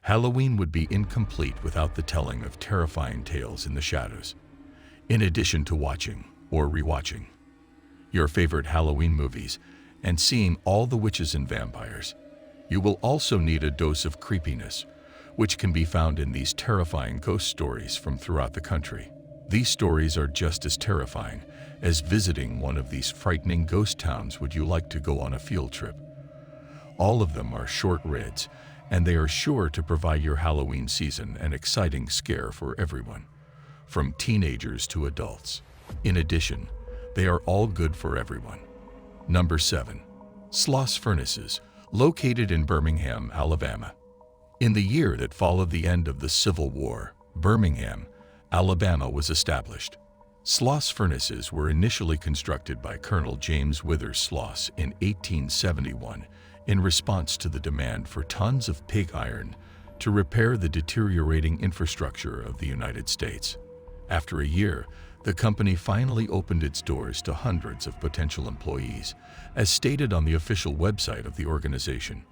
Halloween would be incomplete without the telling of terrifying tales in the shadows. In addition to watching or rewatching your favorite Halloween movies and seeing all the witches and vampires, you will also need a dose of creepiness, which can be found in these terrifying ghost stories from throughout the country. These stories are just as terrifying as visiting one of these frightening ghost towns. Would you like to go on a field trip? All of them are short rides, and they are sure to provide your Halloween season an exciting scare for everyone, from teenagers to adults. In addition, they are all good for everyone. Number 7. Sloss Furnaces, located in Birmingham, Alabama. In the year that followed the end of the Civil War, Birmingham, Alabama was established. Sloss furnaces were initially constructed by Colonel James Withers Sloss in 1871 in response to the demand for tons of pig iron to repair the deteriorating infrastructure of the United States. After a year, the company finally opened its doors to hundreds of potential employees, as stated on the official website of the organization.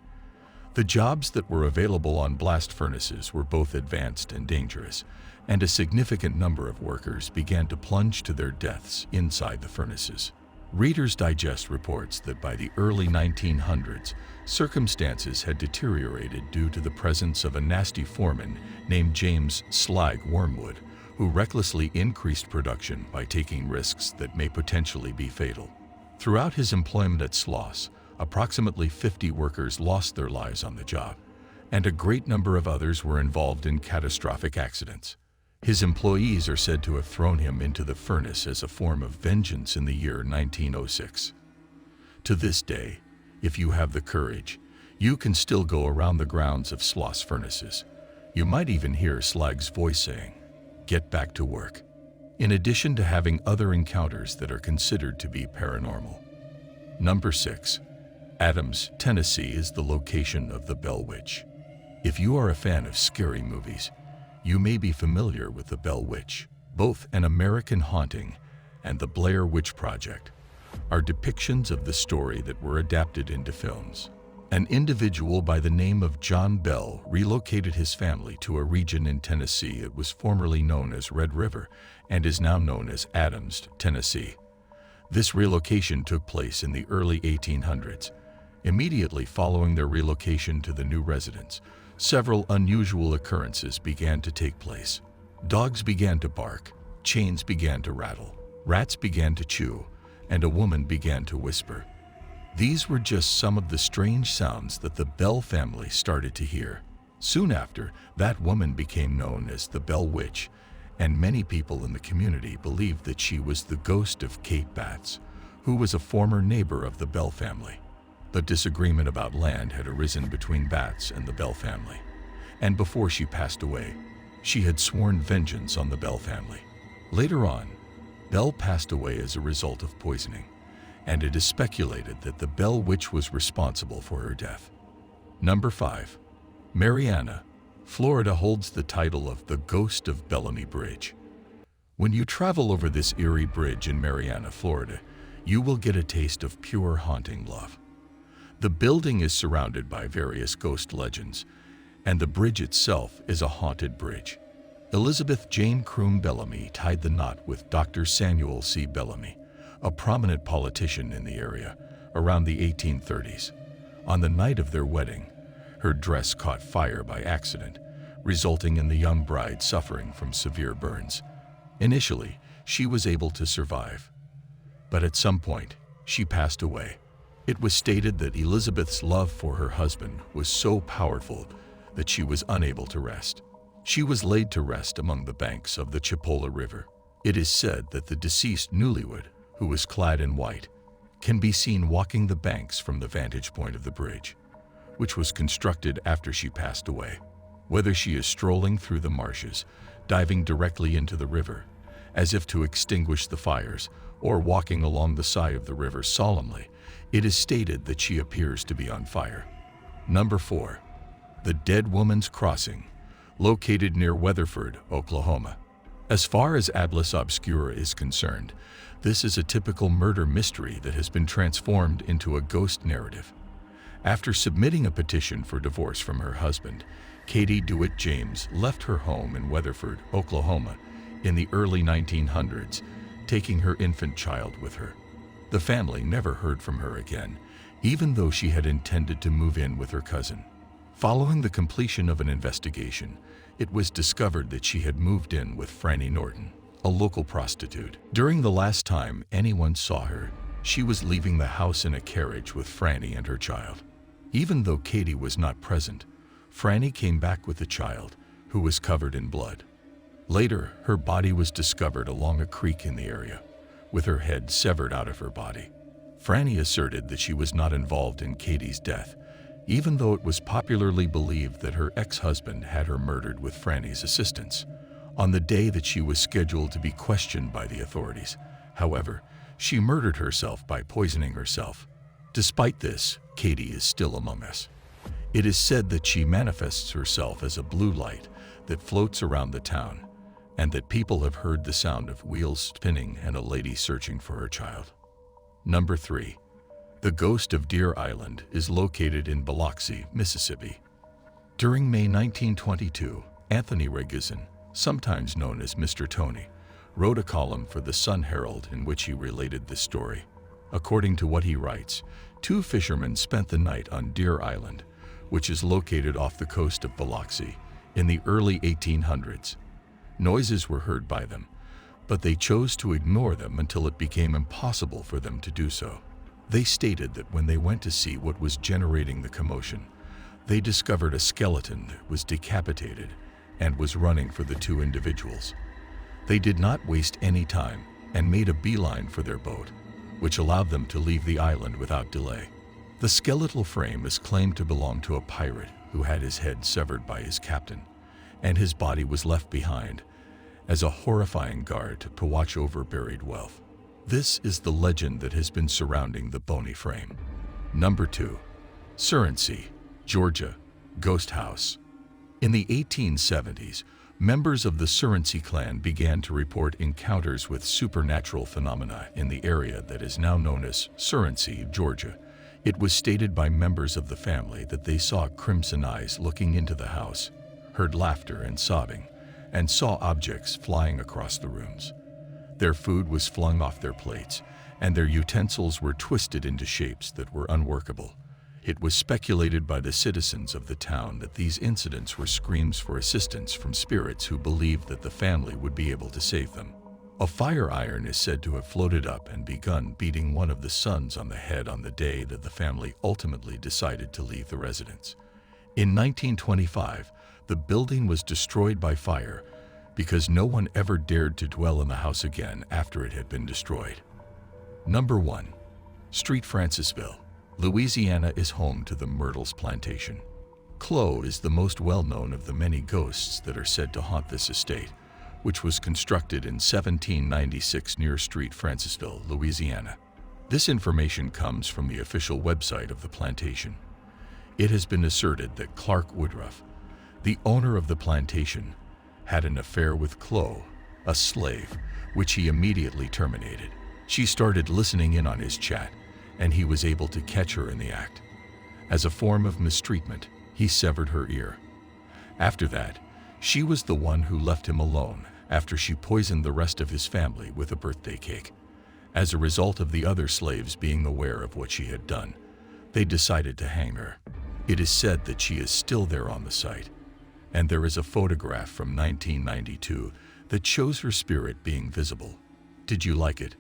The jobs that were available on blast furnaces were both advanced and dangerous, and a significant number of workers began to plunge to their deaths inside the furnaces. Reader's Digest reports that by the early 1900s, circumstances had deteriorated due to the presence of a nasty foreman named James Slag Wormwood, who recklessly increased production by taking risks that may potentially be fatal. Throughout his employment at Sloss, approximately 50 workers lost their lives on the job, and a great number of others were involved in catastrophic accidents. His employees are said to have thrown him into the furnace as a form of vengeance in the year 1906. To this day, if you have the courage, you can still go around the grounds of Sloss furnaces. You might even hear Slag's voice saying, "Get back to work," in addition to having other encounters that are considered to be paranormal. Number 6. Adams, Tennessee is the location of the Bell Witch. If you are a fan of scary movies, you may be familiar with the Bell Witch. Both An American Haunting and The Blair Witch Project are depictions of the story that were adapted into films. An individual by the name of John Bell relocated his family to a region in Tennessee that was formerly known as Red River and is now known as Adams, Tennessee. This relocation took place in the early 1800s. Immediately following their relocation to the new residence, several unusual occurrences began to take place. Dogs began to bark, chains began to rattle, rats began to chew, and a woman began to whisper. These were just some of the strange sounds that the Bell family started to hear. Soon after, that woman became known as the Bell Witch, and many people in the community believed that she was the ghost of Kate Batts, who was a former neighbor of the Bell family. The disagreement about land had arisen between Batts and the Bell family, and before she passed away, she had sworn vengeance on the Bell family. Later on, Bell passed away as a result of poisoning, and it is speculated that the Bell Witch was responsible for her death. Number 5. Mariana, Florida holds the title of the Ghost of Bellamy Bridge. When you travel over this eerie bridge in Mariana, Florida, you will get a taste of pure haunting love. The building is surrounded by various ghost legends, and the bridge itself is a haunted bridge. Elizabeth Jane Croom Bellamy tied the knot with Dr. Samuel C. Bellamy, a prominent politician in the area, around the 1830s. On the night of their wedding, her dress caught fire by accident, resulting in the young bride suffering from severe burns. Initially, she was able to survive, but at some point, she passed away. It was stated that Elizabeth's love for her husband was so powerful that she was unable to rest. She was laid to rest among the banks of the Chipola River. It is said that the deceased newlywed, who was clad in white, can be seen walking the banks from the vantage point of the bridge, which was constructed after she passed away. Whether she is strolling through the marshes, diving directly into the river, as if to extinguish the fires, or walking along the side of the river solemnly, it is stated that she appears to be on fire. Number 4. The Dead Woman's Crossing, located near Weatherford, Oklahoma. As far as Atlas Obscura is concerned, this is a typical murder mystery that has been transformed into a ghost narrative. After submitting a petition for divorce from her husband, Katie DeWitt James left her home in Weatherford, Oklahoma, in the early 1900s, taking her infant child with her. The family never heard from her again, even though she had intended to move in with her cousin. Following the completion of an investigation, it was discovered that she had moved in with Franny Norton, a local prostitute. During the last time anyone saw her, she was leaving the house in a carriage with Franny and her child. Even though Katie was not present, Franny came back with the child, who was covered in blood. Later, her body was discovered along a creek in the area, with her head severed out of her body. Franny asserted that she was not involved in Katie's death, even though it was popularly believed that her ex-husband had her murdered with Franny's assistance. On the day that she was scheduled to be questioned by the authorities, however, she murdered herself by poisoning herself. Despite this, Katie is still among us. It is said that she manifests herself as a blue light that floats around the town, and that people have heard the sound of wheels spinning and a lady searching for her child. Number 3. The ghost of Deer Island is located in Biloxi, Mississippi. During May 1922, Anthony Regizon, sometimes known as Mr. Tony, wrote a column for the Sun Herald in which he related this story. According to what he writes, 2 fishermen spent the night on Deer Island, which is located off the coast of Biloxi, in the early 1800s. Noises were heard by them, but they chose to ignore them until it became impossible for them to do so. They stated that when they went to see what was generating the commotion, they discovered a skeleton that was decapitated and was running for the 2 individuals. They did not waste any time and made a beeline for their boat, which allowed them to leave the island without delay. The skeletal frame is claimed to belong to a pirate who had his head severed by his captain, and his body was left behind as a horrifying guard to watch over buried wealth. This is the legend that has been surrounding the bony frame. Number 2. Surrency, Georgia, Ghost House. In the 1870s, members of the Surrency clan began to report encounters with supernatural phenomena in the area that is now known as Surrency, Georgia. It was stated by members of the family that they saw crimson eyes looking into the house, heard laughter and sobbing, and saw objects flying across the rooms. Their food was flung off their plates, and their utensils were twisted into shapes that were unworkable. It was speculated by the citizens of the town that these incidents were screams for assistance from spirits who believed that the family would be able to save them. A fire iron is said to have floated up and begun beating one of the sons on the head on the day that the family ultimately decided to leave the residence. In 1925, the building was destroyed by fire because no one ever dared to dwell in the house again after it had been destroyed. Number 1. Street Francisville, Louisiana is home to the Myrtles Plantation. Chloe is the most well-known of the many ghosts that are said to haunt this estate, which was constructed in 1796 near Street Francisville, Louisiana. This information comes from the official website of the plantation. It has been asserted that Clark Woodruff, the owner of the plantation, had an affair with Chloe, a slave, which he immediately terminated. She started listening in on his chat, and he was able to catch her in the act. As a form of mistreatment, he severed her ear. After that, she was the one who left him alone after she poisoned the rest of his family with a birthday cake. As a result of the other slaves being aware of what she had done, they decided to hang her. It is said that she is still there on the site, and there is a photograph from 1992 that shows her spirit being visible. Did you like it?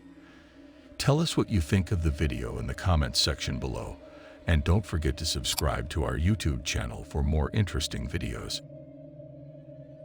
Tell us what you think of the video in the comments section below, and don't forget to subscribe to our YouTube channel for more interesting videos.